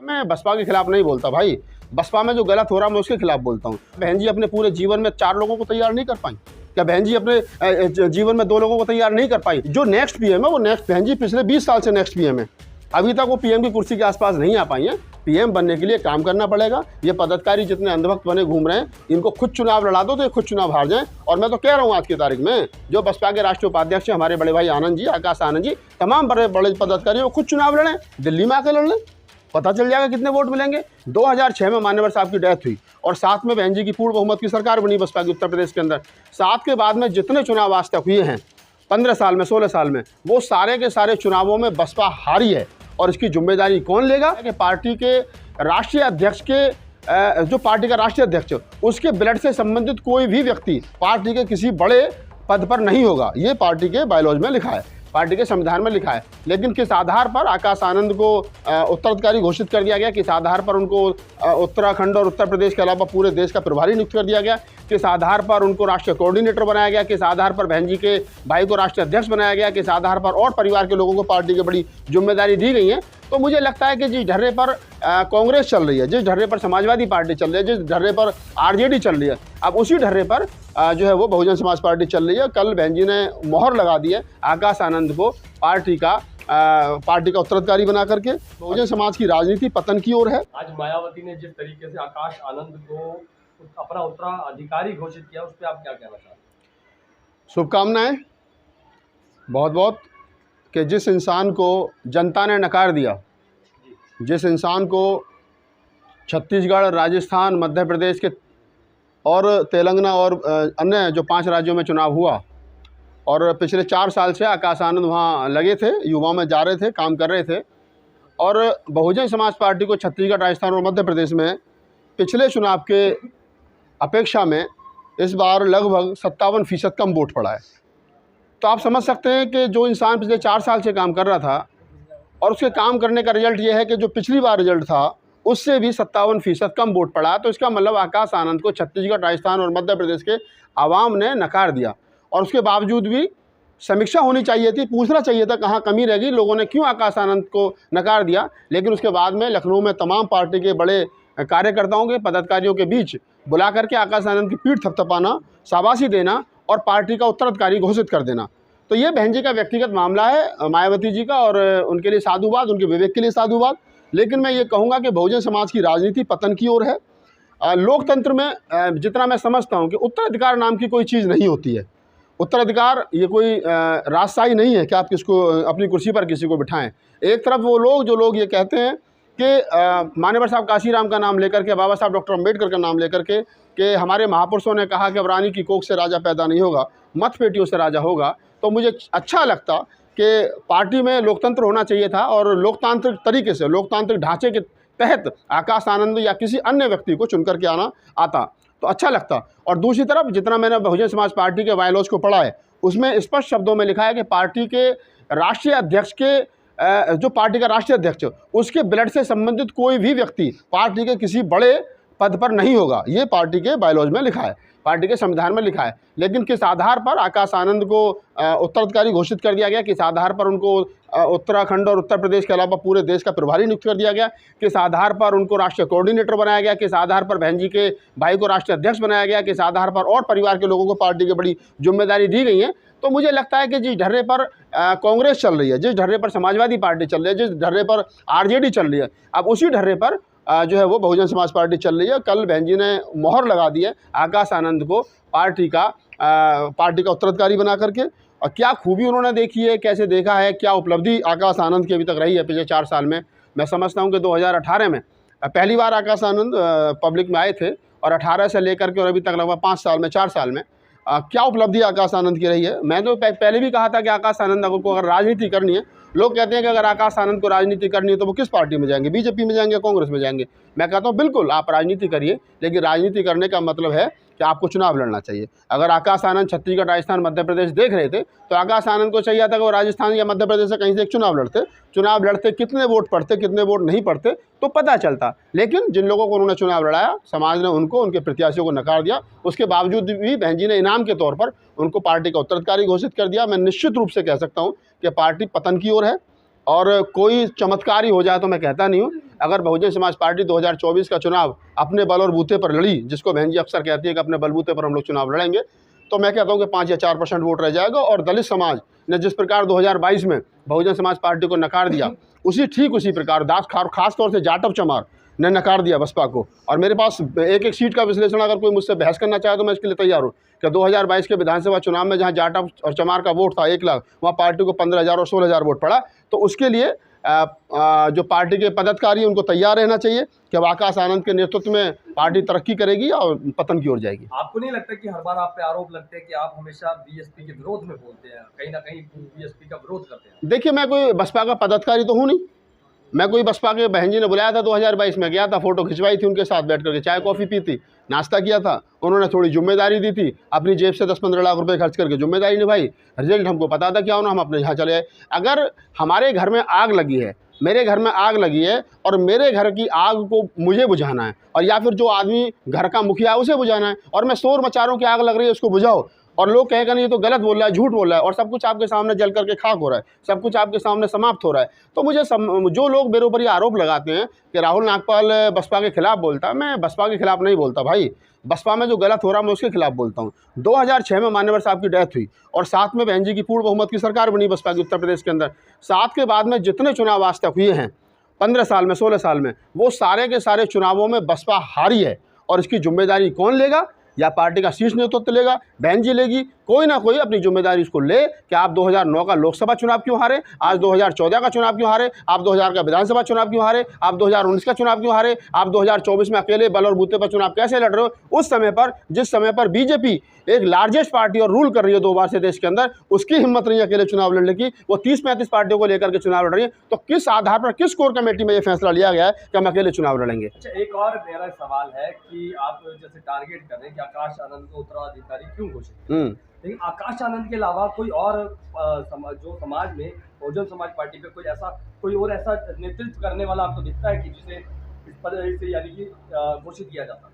मैं बसपा के खिलाफ नहीं बोलता भाई। बसपा में जो गलत हो रहा है मैं उसके खिलाफ बोलता हूँ। बहन जी अपने पूरे जीवन में 4 लोगों को तैयार नहीं कर पाई क्या? बहन जी अपने जीवन में 2 लोगों को तैयार नहीं कर पाई। जो नेक्स्ट पीएम है वो नेक्स्ट बहन जी पिछले 20 साल से नेक्स्ट पीएम है, अभी तक वो पीएम की कुर्सी के आसपास नहीं आ पाई है। पीएम बनने के लिए काम करना पड़ेगा। ये पदाधिकारी जितने अंधभक्त बने घूम रहे हैं, इनको खुद चुनाव लड़ा दो तो ये खुद चुनाव हार जाएं। और मैं तो कह रहा हूँ आज की तारीख में जो बसपा के राष्ट्रीय उपाध्यक्ष हैं हमारे बड़े भाई आनंद जी, आकाश आनंद जी, तमाम बड़े बड़े पदाधिकारी वो खुद चुनाव लड़ें, दिल्ली में आकर लड़ लें, पता चल जाएगा कितने वोट मिलेंगे। 2006 में मान्यवर साहब की डेथ हुई और 7 में बहन जी की पूर्ण बहुमत की सरकार बनी बसपा की उत्तर प्रदेश के अंदर। 7 के बाद में जितने चुनाव आज तक हुए हैं 15 साल में 16 साल में, वो सारे के सारे चुनावों में बसपा हारी है। और इसकी जिम्मेदारी कौन लेगा कि पार्टी के राष्ट्रीय अध्यक्ष के जो पार्टी का राष्ट्रीय अध्यक्ष उसके ब्लड से संबंधित कोई भी व्यक्ति पार्टी के किसी बड़े पद पर नहीं होगा। ये पार्टी के बायलॉज में लिखा है, पार्टी के संविधान में लिखा है। लेकिन किस आधार पर आकाश आनंद को उत्तराधिकारी घोषित कर दिया गया, किस आधार पर उनको उत्तराखंड और उत्तर प्रदेश के अलावा पूरे देश का प्रभारी नियुक्त कर दिया गया, किस आधार पर उनको राष्ट्रीय कोऑर्डिनेटर बनाया गया, किस आधार पर बहन जी के भाई को राष्ट्रीय अध्यक्ष बनाया गया, किस आधार पर और परिवार के लोगों को पार्टी की बड़ी जिम्मेदारी दी गई है। तो मुझे लगता है कि जिस ढर्रे पर कांग्रेस चल रही है, जिस ढर्रे पर समाजवादी पार्टी चल रही है, जिस ढर्रे पर आरजेडी चल रही है, अब उसी ढर्रे पर जो है वो बहुजन समाज पार्टी चल रही है। कल बहन जी ने मोहर लगा दी है आकाश आनंद को पार्टी का उत्तराधिकारी बना करके। बहुजन समाज की राजनीति पतन की ओर है। आज मायावती ने जिस तरीके से आकाश आनंद को अपना उत्तराधिकारी घोषित किया, उस पर आप क्या कहना चाहते हैं? शुभकामनाएं बहुत बहुत कि जिस इंसान को जनता ने नकार दिया, जिस इंसान को छत्तीसगढ़, राजस्थान, मध्य प्रदेश के और तेलंगाना और अन्य जो 5 राज्यों में चुनाव हुआ और पिछले 4 साल से आकाश आनंद वहाँ लगे थे, युवाओं में जा रहे थे, काम कर रहे थे। और बहुजन समाज पार्टी को छत्तीसगढ़, राजस्थान और मध्य प्रदेश में पिछले चुनाव के अपेक्षा में इस बार लगभग 57% कम वोट पड़ा है। तो आप समझ सकते हैं कि जो इंसान पिछले 4 साल से काम कर रहा था और उसके काम करने का रिजल्ट ये है कि जो पिछली बार रिजल्ट था उससे भी 57% कम वोट पड़ा। तो इसका मतलब आकाश आनंद को छत्तीसगढ़, राजस्थान और मध्य प्रदेश के आवाम ने नकार दिया। और उसके बावजूद भी समीक्षा होनी चाहिए थी, पूछना चाहिए था कहाँ कमी रह गई, लोगों ने क्यों आकाश आनंद को नकार दिया। लेकिन उसके बाद में लखनऊ में तमाम पार्टी के बड़े कार्यकर्ताओं के, पदाधिकारियों के बीच बुला करके आकाश आनंद की पीठ थपथपाना, शाबाशी देना और पार्टी का उत्तराधिकारी घोषित कर देना। तो ये बहन जी का व्यक्तिगत मामला है, मायावती जी का, और उनके लिए साधुवाद, उनके विवेक के लिए साधुवाद। लेकिन मैं ये कहूँगा कि बहुजन समाज की राजनीति पतन की ओर है। लोकतंत्र में जितना मैं समझता हूँ कि उत्तराधिकार नाम की कोई चीज़ नहीं होती है। उत्तराधिकार ये कोई राजशाही नहीं है कि आप किसको अपनी कुर्सी पर किसी को बिठाएं। एक तरफ वो लोग जो लोग ये कहते हैं कि मान्यवर साहब काशीराम का नाम लेकर के, बाबा साहब डॉक्टर अम्बेडकर का नाम लेकर के, कि हमारे महापुरुषों ने कहा कि अब रानी की कोख से राजा पैदा नहीं होगा, मत पेटियों से राजा होगा। तो मुझे अच्छा लगता कि पार्टी में लोकतंत्र होना चाहिए था और लोकतांत्रिक तरीके से, लोकतांत्रिक ढांचे के तहत आकाश आनंद या किसी अन्य व्यक्ति को चुन करके आना आता तो अच्छा लगता। और दूसरी तरफ जितना मैंने बहुजन समाज पार्टी के बायलॉज को पढ़ा है उसमें स्पष्ट शब्दों में लिखा है कि पार्टी के राष्ट्रीय अध्यक्ष के जो पार्टी का राष्ट्रीय अध्यक्ष उसके ब्लड से संबंधित कोई भी व्यक्ति पार्टी के किसी बड़े पद पर नहीं होगा। ये पार्टी के बायलॉज में लिखा है, पार्टी के संविधान में लिखा है। लेकिन किस आधार पर आकाश आनंद को उत्तराधिकारी घोषित कर दिया गया, किस आधार पर उनको उत्तराखंड और उत्तर प्रदेश के अलावा पूरे देश का प्रभारी नियुक्त कर दिया गया, किस आधार पर उनको राष्ट्रीय कोऑर्डिनेटर बनाया गया, किस आधार पर बहन जी के भाई को राष्ट्रीय अध्यक्ष बनाया गया, किस आधार पर और परिवार के लोगों को पार्टी की बड़ी जिम्मेदारी दी गई है। तो मुझे लगता है कि जिस ढर्रे पर कांग्रेस चल रही है, जिस ढर्रे पर समाजवादी पार्टी चल रही है, जिस ढर्रे पर आरजेडी चल रही है, अब उसी ढर्रे पर जो है वो बहुजन समाज पार्टी चल रही है। कल बहन जी ने मोहर लगा दी है आकाश आनंद को पार्टी का उत्तराधिकारी बना करके। और क्या खूबी उन्होंने देखी है, कैसे देखा है, क्या उपलब्धि आकाश आनंद की अभी तक रही है पिछले 4 साल में। मैं समझता हूं कि 2018 में पहली बार आकाश आनंद पब्लिक में आए थे और 18 से लेकर के और अभी तक लगभग 5 साल में, 4 साल में क्या उपलब्धि आकाश आनंद की रही है। मैं तो पहले भी कहा था कि आकाश आनंद को अगर राजनीति करनी है, लोग कहते हैं कि अगर आकाश आनंद को राजनीति करनी है तो वो किस पार्टी में जाएंगे, बीजेपी में जाएंगे, कांग्रेस में जाएंगे। मैं कहता हूँ बिल्कुल आप राजनीति करिए, लेकिन राजनीति करने का मतलब है कि आपको चुनाव लड़ना चाहिए। अगर आकाश आनंद छत्तीसगढ़, राजस्थान, मध्य प्रदेश देख रहे थे तो आकाश आनंद को चाहिए था कि वो राजस्थान या मध्य प्रदेश से कहीं से एक चुनाव लड़ते, कितने वोट पड़ते, कितने वोट नहीं पड़ते तो पता चलता। लेकिन जिन लोगों को उन्होंने चुनाव लड़ाया, समाज ने उनको, उनके प्रत्याशियों को नकार दिया। उसके बावजूद भी बहन जी ने इनाम के तौर पर उनको पार्टी का उत्तराधिकारी घोषित कर दिया। मैं निश्चित रूप से कह सकता हूँ कि पार्टी पतन की ओर है। और कोई चमत्कार ही हो जाए तो मैं कहता नहीं हूँ। अगर बहुजन समाज पार्टी 2024 का चुनाव अपने बल और बूते पर लड़ी, जिसको बहन जी अक्सर कहती है कि अपने बलबूते पर हम लोग चुनाव लड़ेंगे, तो मैं कहता हूँ कि 5 या 4% वोट रह जाएगा। और दलित समाज ने जिस प्रकार 2022 में बहुजन समाज पार्टी को नकार दिया, उसी प्रकार खास तौर से जाटव चमार ने नकार दिया बसपा को। और मेरे पास एक एक सीट का विश्लेषण अगर कोई मुझसे बहस करना चाहे तो मैं इसके लिए तैयार हूँ कि 2022 के विधानसभा चुनाव में जहाँ जाटव और चमार का वोट था 1 लाख, वहाँ पार्टी को 15,000 और 16,000 वोट पड़ा। तो उसके लिए जो पार्टी के पदाधिकारी उनको तैयार रहना चाहिए कि अब आकाश आनंद के नेतृत्व में पार्टी तरक्की करेगी और पतन की ओर जाएगी। आपको नहीं लगता कि हर बार आप पे आरोप लगते हैं कि आप हमेशा बीएसपी के विरोध में बोलते हैं, कहीं ना कहीं बीएसपी का विरोध करते हैं? देखिए, मैं कोई बसपा का पदाधिकारी तो हूँ नहीं। मैं कोई बसपा के बहन जी ने बुलाया था 2022 में, गया था, फोटो खिंचवाई थी उनके साथ बैठ करके, चाय कॉफ़ी पी थी, नाश्ता किया था। उन्होंने थोड़ी जिम्मेदारी दी थी, अपनी जेब से 10-15 लाख रुपए खर्च करके जिम्मेदारी निभाई। रिजल्ट हमको पता था क्या होना, हम अपने यहाँ चले आए। अगर हमारे घर में आग लगी है, मेरे घर में आग लगी है और मेरे घर की आग को मुझे बुझाना है, और या फिर जो आदमी घर का मुखिया है उसे बुझाना है, और मैं शोर मचा रहा हूँ कि आग लग रही है उसको बुझाओ, और लोग कहेगा नहीं ये तो गलत बोल रहा है, झूठ बोल रहा है, और सब कुछ आपके सामने जल करके खाक हो रहा है, सब कुछ आपके सामने समाप्त हो रहा है। तो मुझे जो लोग मेरे ऊपर ये आरोप लगाते हैं कि राहुल नागपाल बसपा के खिलाफ बोलता है, मैं बसपा के खिलाफ नहीं बोलता भाई। बसपा में जो गलत हो रहा है मैं उसके खिलाफ बोलता हूँ। 2006 में मान्यवर साहब की डेथ हुई और 7 में बहन जी की पूर्ण बहुमत की सरकार बनी बसपा की उत्तर प्रदेश के अंदर। 7 के बाद में जितने चुनाव आज तक हुए हैं 15 साल में, 16 साल में, वो सारे के सारे चुनावों में बसपा हारी है। और इसकी जिम्मेदारी कौन लेगा? या पार्टी का शीर्ष नेतृत्व लेगा, बहन जी लेगी, कोई ना कोई अपनी जिम्मेदारी इसको ले कि आप 2009 का लोकसभा चुनाव क्यों हारे, आज 2014 का चुनाव क्यों हारे, आप 2000 का विधानसभा चुनाव क्यों हारे, आप 2019 का चुनाव क्यों हारे, आप 2024 में अकेले बल और बूते पर चुनाव कैसे लड़ रहे हो? उस समय पर, जिस समय पर बीजेपी एक लार्जेस्ट पार्टी और रूल कर रही है 2 बार से देश के अंदर, उसकी हिम्मत नहीं है अकेले चुनाव लड़ने की, वो 30-35 पार्टियों को लेकर के चुनाव लड़ रही है। तो किस आधार पर, किस कोर कमेटी में ये फैसला लिया गया है कि हम अकेले चुनाव लड़ेंगे? अच्छा, एक और मेरा सवाल है कि आप जैसे टारगेट कर रहे हैं कि आकाश आनंद को उत्तराधिकारी क्यों घोषित, लेकिन आकाश आनंद के अलावा कोई और जो समाज में बहुजन समाज पार्टी पे कोई और ऐसा नेतृत्व करने वाला आपको दिखता है कि जिसे इस पद से यानी कि घोषित किया जाता?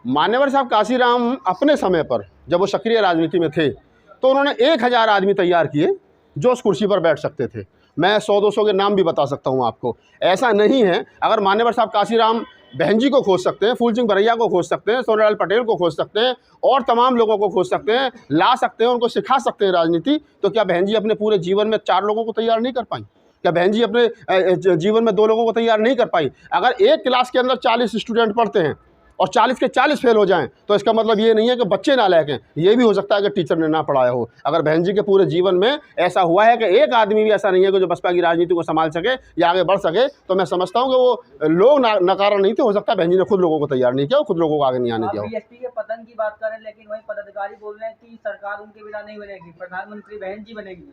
मान्यवर साहब काशीराम अपने समय पर जब वो सक्रिय राजनीति में थे तो उन्होंने 1000 आदमी तैयार किए जो उस कुर्सी पर बैठ सकते थे। मैं 100-200 के नाम भी बता सकता हूँ आपको। ऐसा नहीं है, अगर मान्यवर साहब काशीराम बहन जी को खोज सकते हैं, फूल सिंह भरैया को खोज सकते हैं, सोनालाल पटेल को खोज सकते हैं, और तमाम लोगों को खोज सकते हैं, ला सकते हैं, उनको सिखा सकते हैं राजनीति, तो क्या बहन जी अपने पूरे जीवन में 4 लोगों को तैयार नहीं कर पाई? क्या बहन जी अपने जीवन में 2 लोगों को तैयार नहीं कर पाई? अगर एक क्लास के अंदर 40 स्टूडेंट पढ़ते हैं और 40 के 40 फेल हो जाएं तो इसका मतलब ये नहीं है कि बच्चे नालायक हैं, ये भी हो सकता है कि टीचर ने ना पढ़ाया हो। अगर बहन जी के पूरे जीवन में ऐसा हुआ है कि एक आदमी भी ऐसा नहीं है कि जो बसपा की राजनीति को संभाल सके या आगे बढ़ सके, तो मैं समझता हूँ कि वो लोग नकारा नहीं थे। हो सकता है बहन जी ने खुद लोगों को तैयार नहीं किया, खुद लोगों को आगे नहीं आने दिया। बीएसपी के पतन की बात करें, लेकिन वही पदाधिकारी बोल रहे हैं कि सरकार उनके बिना नहीं बनेगी, प्रधानमंत्री बहन जी बनेगी।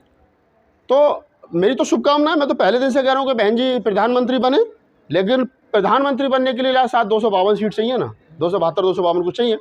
तो मेरी तो शुभकामना है, मैं तो पहले दिन से कह रहा हूँ कि बहन जी प्रधानमंत्री बने, लेकिन प्रधानमंत्री बनने के लिए शायद 252 सीट चाहिए ना, 272-252 कुछ चाहिए।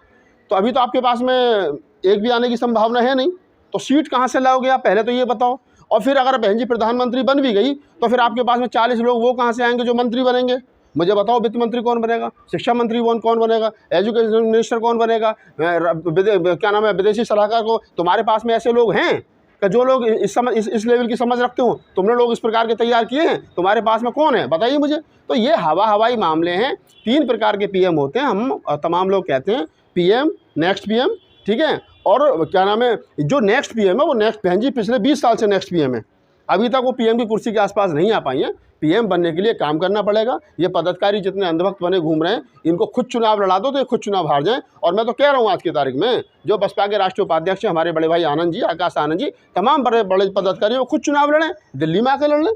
तो अभी तो आपके पास में एक भी आने की संभावना है नहीं, तो सीट कहाँ से लाओगे आप, पहले तो ये बताओ। और फिर अगर बहन जी प्रधानमंत्री बन भी गई तो फिर आपके पास में 40 लोग वो कहाँ से आएंगे जो मंत्री बनेंगे? मुझे बताओ, वित्त मंत्री कौन बनेगा, शिक्षा मंत्री कौन बनेगा, एजुकेशन मिनिस्टर कौन बनेगा, क्या नाम है, विदेशी सलाहकार को? तुम्हारे पास में ऐसे लोग हैं कि जो लोग इस लेवल की समझ रखते हो? तुमने लोग इस प्रकार के तैयार किए हैं? तुम्हारे पास में कौन है, बताइए मुझे। तो ये हवाई मामले हैं। 3 प्रकार के पीएम होते हैं, हम तमाम लोग कहते हैं पीएम, नेक्स्ट पीएम, ठीक है। और क्या नाम है, जो नेक्स्ट पीएम है वो नेक्स्ट, बहन जी पिछले 20 साल से नेक्स्ट पीएम है, अभी तक वो पीएम की कुर्सी के आसपास नहीं आ पाई हैं। पीएम बनने के लिए काम करना पड़ेगा। ये पदाधिकारी जितने अंधभक्त बने घूम रहे हैं, इनको खुद चुनाव लड़ा दो तो ये खुद चुनाव हार जाएं। और मैं तो कह रहा हूँ आज की तारीख में जो बसपा के राष्ट्रीय उपाध्यक्ष हैं हमारे बड़े भाई आनंद जी, आकाश आनंद जी, तमाम बड़े पदाधिकारी वो खुद चुनाव लड़ें, दिल्ली में आकर लड़ लें,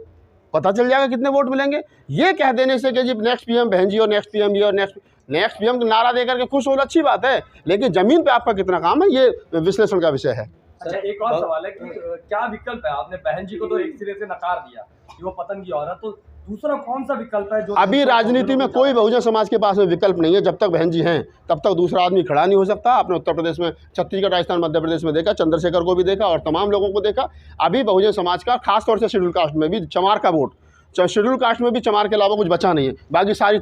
पता चल जाएगा कितने वोट मिलेंगे। ये कह देने से कि जी नेक्स्ट पीएम बहन जी और नेक्स्ट पीएम जी और नेक्स्ट पीएम नारा देकर के खुश हो, अच्छी बात है, लेकिन जमीन पे आपका कितना काम है, ये विश्लेषण का विषय है। अच्छा, एक और सवाल है कि क्या विकल्प है? आपने बहन जी को तो एक सिरे से नकार दिया कि वो पतन की औरत, तो दूसरा कौन सा विकल्प है जो अभी राजनीति में कोई बहुजन समाज के पास में विकल्प नहीं है। जब तक बहन जी हैं तब तक दूसरा आदमी खड़ा नहीं हो सकता। आपने उत्तर प्रदेश में, छत्तीसगढ़, राजस्थान, मध्य प्रदेश में देखा, चंद्रशेखर को भी देखा और तमाम लोगों को देखा। अभी बहुजन समाज का, खासतौर से शेड्यूल कास्ट में भी चमार का वोट शेड्यूल कास्ट में भी चमार के अलावा कुछ बचा नहीं है। बाकी सारी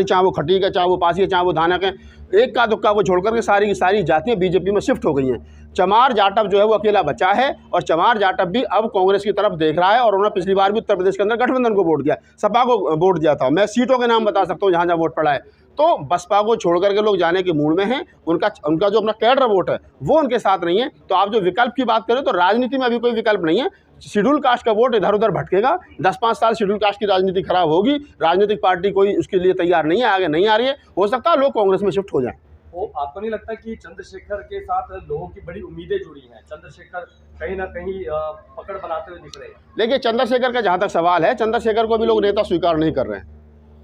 चाहे वो खटीक है, चाहे वो पासी है, चाहे वो धानक है, एक का दुक्का को छोड़ करके सारी की सारी जातियाँ बीजेपी में शिफ्ट हो गई हैं। चमार जाटव जो है वो अकेला बचा है, और चमार जाटव भी अब कांग्रेस की तरफ देख रहा है। और उन्होंने पिछली बार भी उत्तर प्रदेश के अंदर गठबंधन को वोट दिया, सपा को वोट दिया था। मैं सीटों के नाम बता सकता हूँ जहाँ जहाँ वोट पड़ा है। तो बसपा को छोड़ करके लोग जाने के मूड में हैं। उनका जो अपना कैडर वोट है वो उनके साथ नहीं है। तो आप जो विकल्प की बात करें तो राजनीति में अभी कोई विकल्प नहीं है। शेड्यूल कास्ट का वोट इधर उधर भटकेगा। 10-5 साल शेड्यूल कास्ट की राजनीति खराब होगी, राजनीतिक पार्टी कोई उसके लिए तैयार नहीं है, आगे नहीं आ रही है। हो सकता है लोग कांग्रेस में शिफ्ट हो जाएं। वो आपको नहीं लगता कि चंद्रशेखर के साथ लोगों की बड़ी उम्मीदें जुड़ी हैं? चंद्रशेखर कहीं ना कहीं पकड़ बनाते हुए दिख रहे हैं। देखिए, चंद्रशेखर का जहाँ तक सवाल है, चंद्रशेखर को भी लोग नेता स्वीकार नहीं कर रहे हैं।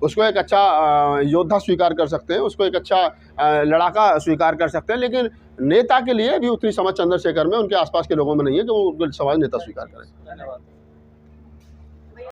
उसको एक अच्छा योद्धा स्वीकार कर सकते हैं, उसको एक अच्छा लड़ाका स्वीकार कर सकते हैं, लेकिन नेता के लिए भी उतनी समझ चंद्रशेखर में, उनके आसपास के लोगों में नहीं है कि वो समाज नेता स्वीकार करें। धन्यवाद।